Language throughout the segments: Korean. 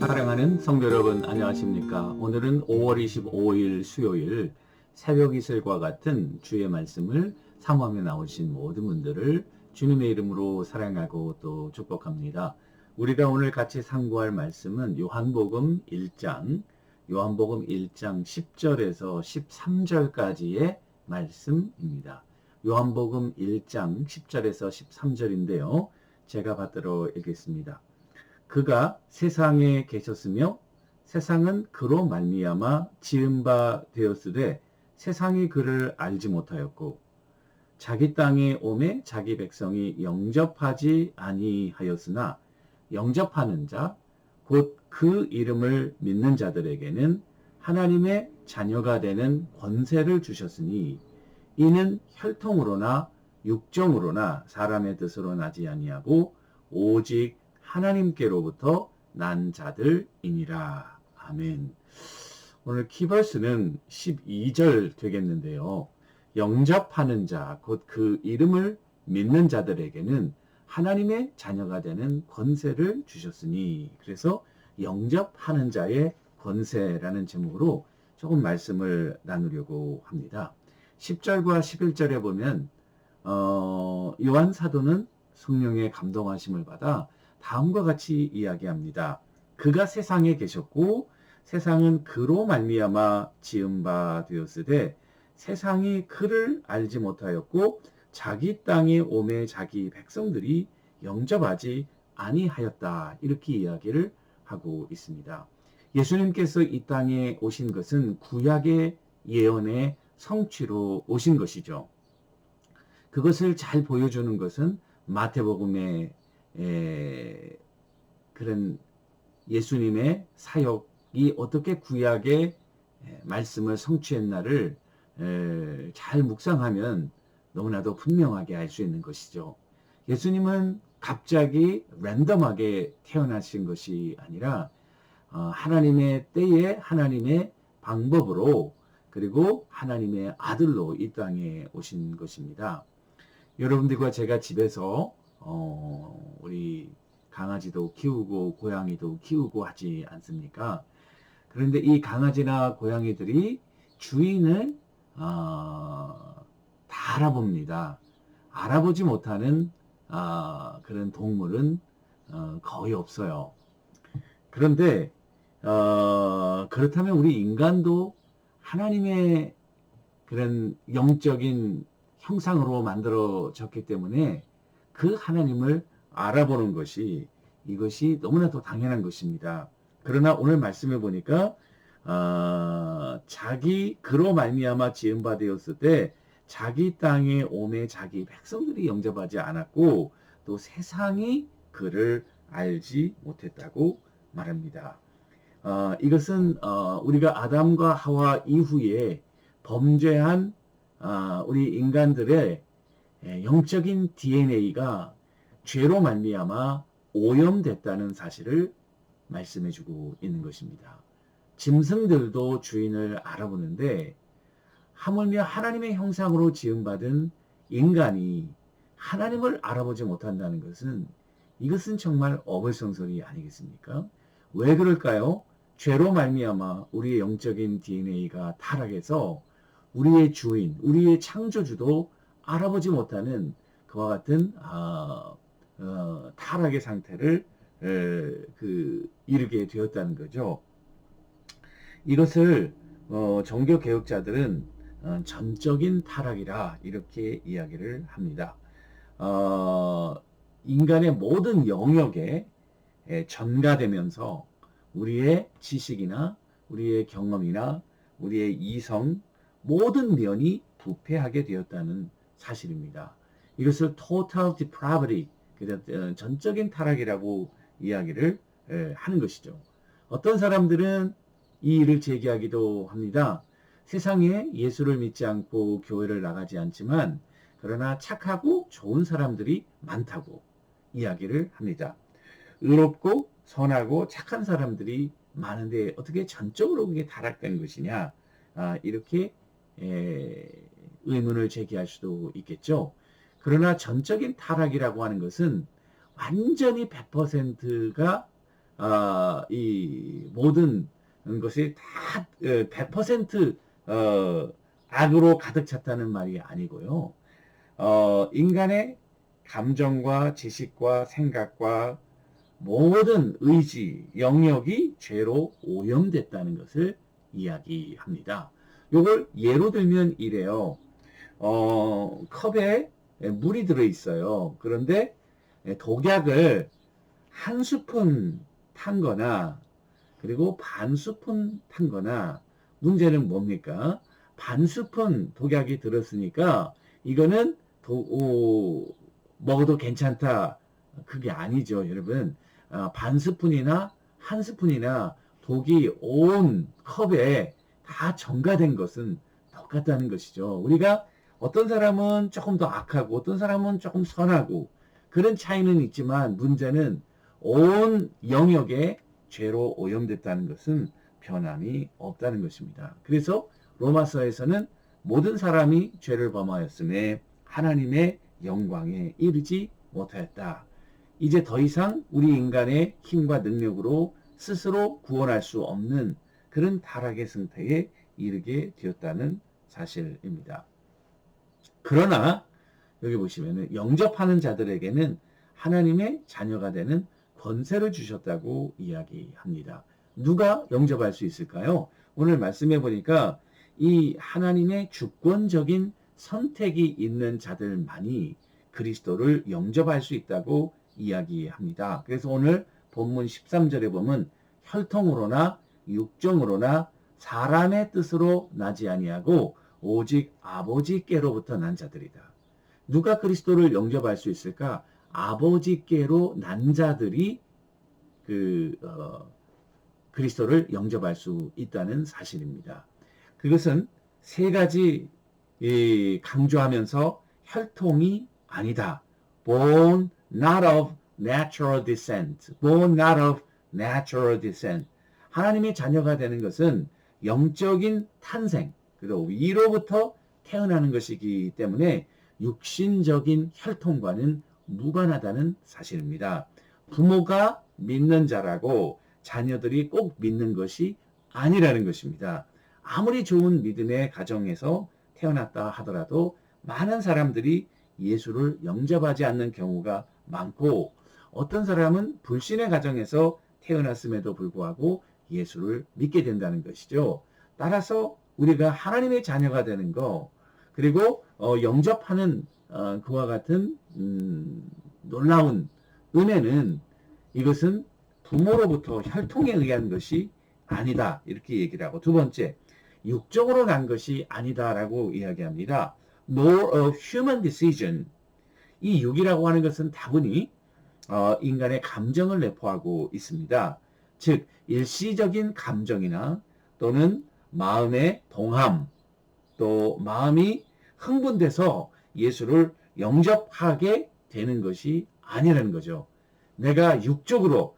사랑하는 성도 여러분, 안녕하십니까? 오늘은 5월 25일 수요일 새벽 이슬과 같은 주의 말씀을 사모하며 나오신 모든 분들을 주님의 이름으로 사랑하고 또 축복합니다. 우리가 오늘 같이 상고할 말씀은 요한복음 1장 10절에서 13절까지의 말씀입니다. 요한복음 1장 10절에서 13절인데요. 제가 받들어 읽겠습니다. 그가 세상에 계셨으며 세상은 그로 말미암아 지은 바 되었으되 세상이 그를 알지 못하였고 자기 땅에 오매 자기 백성이 영접하지 아니하였으나 영접하는 자 곧 그 이름을 믿는 자들에게는 하나님의 자녀가 되는 권세를 주셨으니 이는 혈통으로나 육정으로나 사람의 뜻으로 나지 아니하고 오직 하나님께로부터 난 자들이니라. 아멘. 오늘 키버스는 12절 되겠는데요. 영접하는 자, 곧 그 이름을 믿는 자들에게는 하나님의 자녀가 되는 권세를 주셨으니, 그래서 영접하는 자의 권세라는 제목으로 조금 말씀을 나누려고 합니다. 10절과 11절에 보면 요한 사도는 성령의 감동하심을 받아 다음과 같이 이야기합니다. 그가 세상에 계셨고 세상은 그로 말미암아 지은 바 되었으되 세상이 그를 알지 못하였고 자기 땅에 오매 자기 백성들이 영접하지 아니하였다. 이렇게 이야기를 하고 있습니다. 예수님께서 이 땅에 오신 것은 구약의 예언의 성취로 오신 것이죠. 그것을 잘 보여주는 것은 마태복음의 그런 예수님의 사역이 어떻게 구약의 말씀을 성취했나를 잘 묵상하면 너무나도 분명하게 알 수 있는 것이죠. 예수님은 갑자기 랜덤하게 태어나신 것이 아니라 하나님의 때에 하나님의 방법으로 그리고 하나님의 아들로 이 땅에 오신 것입니다. 여러분들과 제가 집에서 우리 강아지도 키우고 고양이도 키우고 하지 않습니까? 그런데 이 강아지나 고양이들이 주인을 다 알아봅니다. 알아보지 못하는 그런 동물은 거의 없어요. 그런데 그렇다면 우리 인간도 하나님의 그런 영적인 형상으로 만들어졌기 때문에 그 하나님을 알아보는 것이 이것이 너무나도 당연한 것입니다. 그러나 오늘 말씀을 보니까 자기 그로 말미암아 지은 바 되었을 때 자기 땅에 오매 자기 백성들이 영접하지 않았고 또 세상이 그를 알지 못했다고 말합니다. 이것은 우리가 아담과 하와 이후에 범죄한 우리 인간들의 영적인 DNA가 죄로 말미암아 오염됐다는 사실을 말씀해주고 있는 것입니다. 짐승들도 주인을 알아보는데 하물며 하나님의 형상으로 지음받은 인간이 하나님을 알아보지 못한다는 것은 이것은 정말 어불성설이 아니겠습니까? 왜 그럴까요? 죄로 말미암아 우리의 영적인 DNA가 타락해서 우리의 주인, 우리의 창조주도 알아보지 못하는 그와 같은 타락의 상태를 이르게 되었다는 거죠. 이것을 종교 개혁자들은 전적인 타락이라 이렇게 이야기를 합니다. 인간의 모든 영역에 전가되면서 우리의 지식이나 우리의 경험이나 우리의 이성 모든 면이 부패하게 되었다는 사실입니다. 이것을 total depravity, 전적인 타락이라고 이야기를 하는 것이죠. 어떤 사람들은 이 일을 제기하기도 합니다. 세상에 예수를 믿지 않고 교회를 나가지 않지만 그러나 착하고 좋은 사람들이 많다고 이야기를 합니다. 의롭고 선하고 착한 사람들이 많은데 어떻게 전적으로 그게 타락된 것이냐, 이렇게 의문을 제기할 수도 있겠죠. 그러나 전적인 타락이라고 하는 것은 완전히 100%가 이 모든 것이 다 100% 악으로 가득 찼다는 말이 아니고요. 인간의 감정과 지식과 생각과 모든 의지, 영역이 죄로 오염됐다는 것을 이야기합니다. 이걸 예로 들면 이래요. 컵에 물이 들어있어요. 그런데 독약을 한 스푼 탄 거나 그리고 반 스푼 탄 거나 문제는 뭡니까? 반 스푼 독약이 들었으니까 이거는 먹어도 괜찮다. 그게 아니죠, 여러분. 반 스푼이나 한 스푼이나 독이 온 컵에 다 첨가된 것은 똑같다는 것이죠. 우리가 어떤 사람은 조금 더 악하고 어떤 사람은 조금 선하고 그런 차이는 있지만 문제는 온 영역에 죄로 오염됐다는 것은 변함이 없다는 것입니다. 그래서 로마서에서는 모든 사람이 죄를 범하였음에 하나님의 영광에 이르지 못하였다. 이제 더 이상 우리 인간의 힘과 능력으로 스스로 구원할 수 없는 그런 타락의 상태에 이르게 되었다는 사실입니다. 그러나 여기 보시면은 영접하는 자들에게는 하나님의 자녀가 되는 권세를 주셨다고 이야기합니다. 누가 영접할 수 있을까요? 오늘 말씀해 보니까 이 하나님의 주권적인 선택이 있는 자들만이 그리스도를 영접할 수 있다고 이야기합니다. 그래서 오늘 본문 13절에 보면 혈통으로나 육정으로나 사람의 뜻으로 나지 아니하고 오직 아버지께로부터 난 자들이다. 누가 그리스도를 영접할 수 있을까? 아버지께로 난 자들이 그리스도를 영접할 수 있다는 사실입니다. 그것은 세 가지 강조하면서 혈통이 아니다. Born not of natural descent. Born not of natural descent. 하나님의 자녀가 되는 것은 영적인 탄생, 그리고 위로부터 태어나는 것이기 때문에 육신적인 혈통과는 무관하다는 사실입니다. 부모가 믿는 자라고 자녀들이 꼭 믿는 것이 아니라는 것입니다. 아무리 좋은 믿음의 가정에서 태어났다 하더라도 많은 사람들이 예수를 영접하지 않는 경우가 많고 어떤 사람은 불신의 가정에서 태어났음에도 불구하고 예수를 믿게 된다는 것이죠. 따라서 우리가 하나님의 자녀가 되는 거 그리고 영접하는 그와 같은 놀라운 은혜는 이것은 부모로부터 혈통에 의한 것이 아니다 이렇게 얘기를 하고 두 번째 육적으로 난 것이 아니다라고 이야기합니다. Nor of human decision. 이 육이라고 하는 것은 다분히 인간의 감정을 내포하고 있습니다. 즉 일시적인 감정이나 또는 마음의 동함 또 마음이 흥분돼서 예수를 영접하게 되는 것이 아니라는 거죠. 내가 육적으로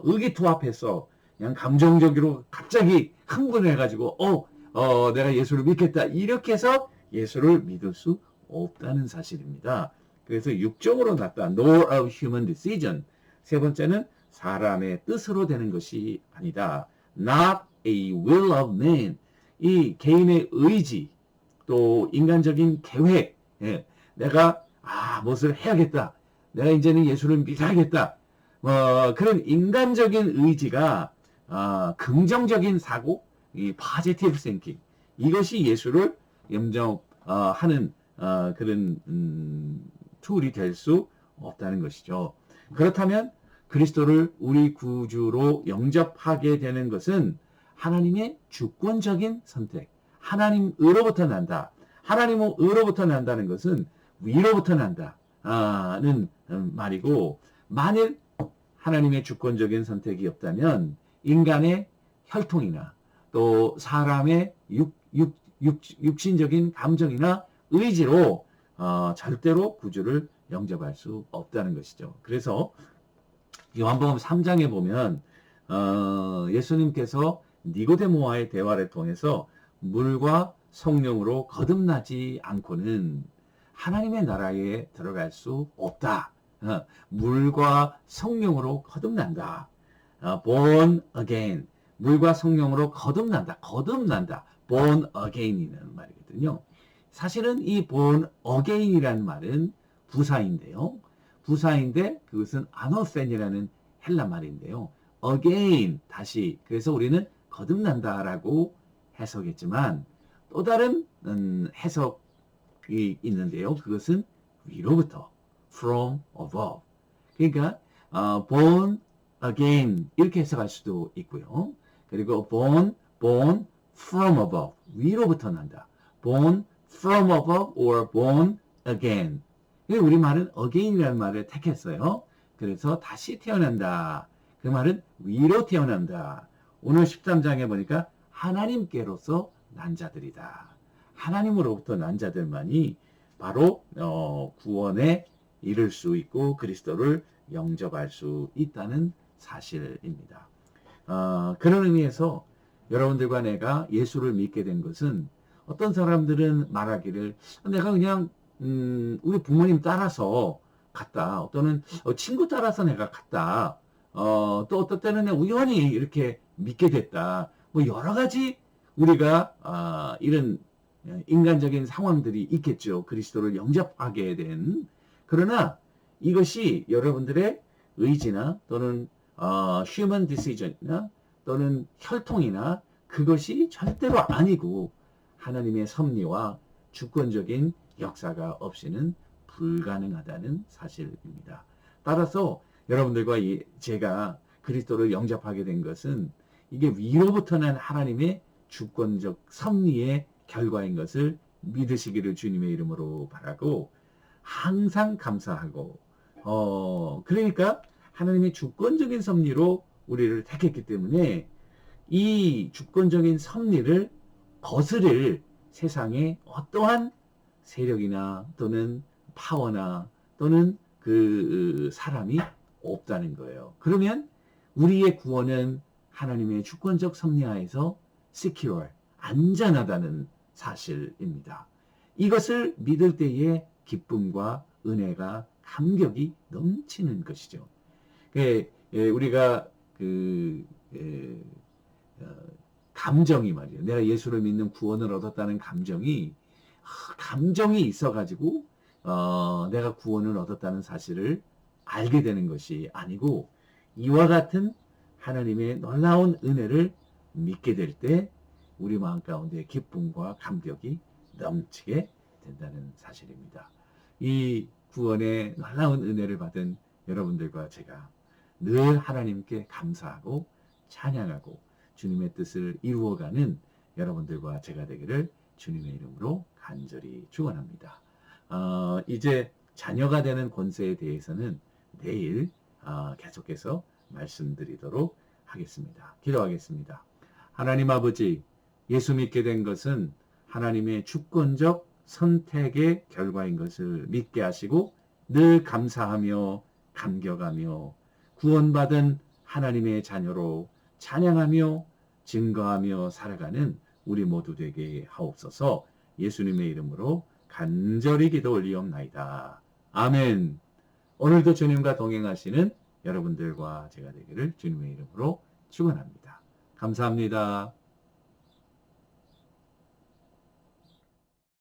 의기투합해서 그냥 감정적으로 갑자기 흥분해가지고 내가 예수를 믿겠다 이렇게 해서 예수를 믿을 수 없다는 사실입니다. 그래서 육적으로 났다. Nor of human decision. 세 번째는 사람의 뜻으로 되는 것이 아니다. Not a will of man. 이 개인의 의지 또 인간적인 계획 내가 무엇을 해야겠다. 내가 이제는 예수를 믿어야겠다. 그런 인간적인 의지가 긍정적인 사고, 이 positive thinking 이것이 예수를 영접하는 그런 툴이 될 수 없다는 것이죠. 그렇다면 그리스도를 우리 구주로 영접하게 되는 것은 하나님의 주권적인 선택, 하나님으로부터 난다. 하나님으로부터 난다는 것은 위로부터 난다는 말이고 만일 하나님의 주권적인 선택이 없다면 인간의 혈통이나 또 사람의 육신적인 감정이나 의지로 절대로 구주를 영접할 수 없다는 것이죠. 그래서 요한복음 3장에 보면 예수님께서 니고데모와의 대화를 통해서 물과 성령으로 거듭나지 않고는 하나님의 나라에 들어갈 수 없다. 물과 성령으로 거듭난다. born again. 물과 성령으로 거듭난다. 거듭난다. born again이라는 말이거든요. 사실은 이 born again이라는 말은 부사인데요. 부사인데 그것은 아노센이라는 헬라 말인데요. again, 다시. 그래서 우리는 거듭난다라고 해석했지만 또 다른 해석이 있는데요. 그것은 위로부터, from above. 그러니까 born again 이렇게 해석할 수도 있고요. 그리고 born from above, 위로부터 난다. born from above or born again. 우리말은 again이라는 말을 택했어요. 그래서 다시 태어난다. 그 말은 위로 태어난다. 오늘 13장에 보니까 하나님께로서 난 자들이다. 하나님으로부터 난 자들만이 바로 구원에 이를 수 있고 그리스도를 영접할 수 있다는 사실입니다. 그런 의미에서 여러분들과 내가 예수를 믿게 된 것은 어떤 사람들은 말하기를 내가 그냥 우리 부모님 따라서 갔다. 또는 친구 따라서 내가 갔다. 또 어떤 때는 우연히 이렇게 믿게 됐다. 뭐 여러 가지 우리가 이런 인간적인 상황들이 있겠죠. 그리스도를 영접하게 된. 그러나 이것이 여러분들의 의지나 또는 human decision이나 또는 혈통이나 그것이 절대로 아니고 하나님의 섭리와 주권적인 역사가 없이는 불가능하다는 사실입니다. 따라서 여러분들과 제가 그리스도를 영접하게 된 것은 이게 위로부터 난 하나님의 주권적 섭리의 결과인 것을 믿으시기를 주님의 이름으로 바라고 항상 감사하고 그러니까 하나님의 주권적인 섭리로 우리를 택했기 때문에 이 주권적인 섭리를 거스를 세상에 어떠한 세력이나 또는 파워나 또는 그 사람이 없다는 거예요. 그러면 우리의 구원은 하나님의 주권적 섭리하에서 secure, 안전하다는 사실입니다. 이것을 믿을 때에 기쁨과 은혜가 감격이 넘치는 것이죠. 우리가 감정이 말이에요. 내가 예수를 믿는 구원을 얻었다는 감정이 있어가지고 내가 구원을 얻었다는 사실을 알게 되는 것이 아니고 이와 같은 하나님의 놀라운 은혜를 믿게 될 때 우리 마음 가운데 기쁨과 감격이 넘치게 된다는 사실입니다. 이 구원의 놀라운 은혜를 받은 여러분들과 제가 늘 하나님께 감사하고 찬양하고 주님의 뜻을 이루어가는 여러분들과 제가 되기를 주님의 이름으로 간절히 축원합니다. 이제 자녀가 되는 권세에 대해서는 내일 계속해서 말씀드리도록 하겠습니다. 기도하겠습니다. 하나님 아버지, 예수 믿게 된 것은 하나님의 주권적 선택의 결과인 것을 믿게 하시고 늘 감사하며 감격하며 구원받은 하나님의 자녀로 찬양하며 증거하며 살아가는 우리 모두 되게 하옵소서. 예수님의 이름으로 간절히 기도 올리옵나이다. 아멘. 오늘도 주님과 동행하시는 여러분들과 제가 되기를 주님의 이름으로 축원합니다. 감사합니다.